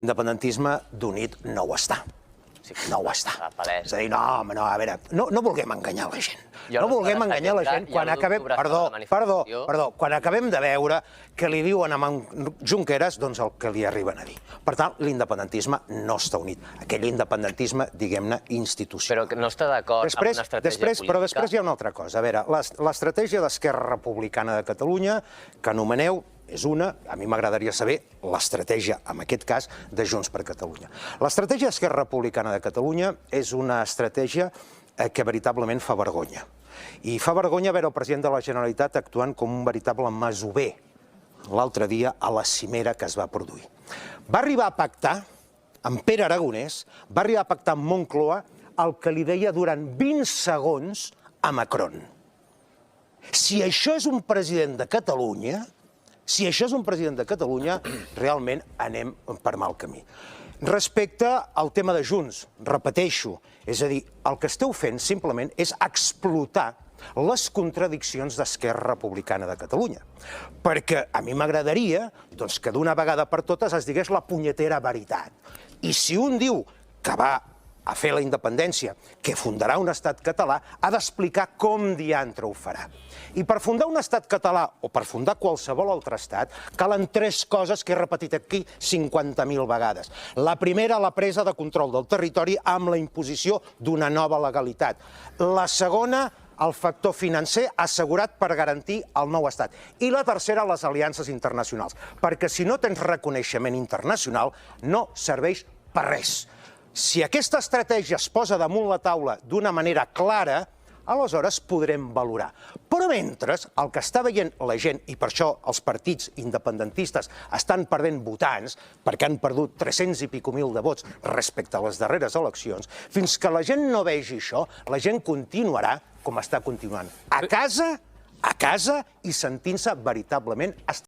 L'independentisme d'unit no ho està. No ho està. És a dir, no, a veure, no vulguem enganyar la gent. No vulguem enganyar la gent quan acabem... Perdó, quan acabem de veure que li diuen a Junqueras doncs el que li arriben a dir. Per tant, l'independentisme no està unit. Aquell independentisme, diguem-ne, institucional. Però no està d'acord amb una estratègia política? Però després hi ha una altra cosa. A veure, l'estratègia d'Esquerra Republicana de Catalunya, que anomeneu, és una, a mi m'agradaria saber l'estratègia, en aquest cas, de Junts per Catalunya. L'estratègia d'Esquerra Republicana de Catalunya és una estratègia que veritablement fa vergonya. I fa vergonya veure el president de la Generalitat actuant com un veritable masover l'altre dia a la cimera que es va produir. Va arribar a pactar, amb Pere Aragonès, va arribar a pactar amb Moncloa el que li deia durant 20 segons a Macron. Si això és un president de Catalunya, realment anem per mal camí. Respecte al tema de Junts, repeteixo, és a dir, el que esteu fent simplement és explotar les contradiccions d'Esquerra Republicana de Catalunya. Perquè a mi m'agradaria que d'una vegada per totes es digués la punyetera veritat. I si un diu que va a fer la independència, que fundarà un estat català, ha d'explicar com diantre ho farà. I per fundar un estat català, o per fundar qualsevol altre estat, calen 3 coses que he repetit aquí 50.000 vegades. La primera, la presa de control del territori amb la imposició d'una nova legalitat. La segona, el factor financer assegurat per garantir el nou estat. I la tercera, les aliances internacionals. Perquè si no tens reconeixement internacional, no serveix per res. Si aquesta estratègia es posa damunt la taula d'una manera clara, aleshores podrem valorar. Però mentre el que està veient la gent, i per això els partits independentistes estan perdent votants, perquè han perdut 300 i pico mil de vots respecte a les darreres eleccions, fins que la gent no vegi això, la gent continuarà com està continuant. A casa i sentint-se veritablement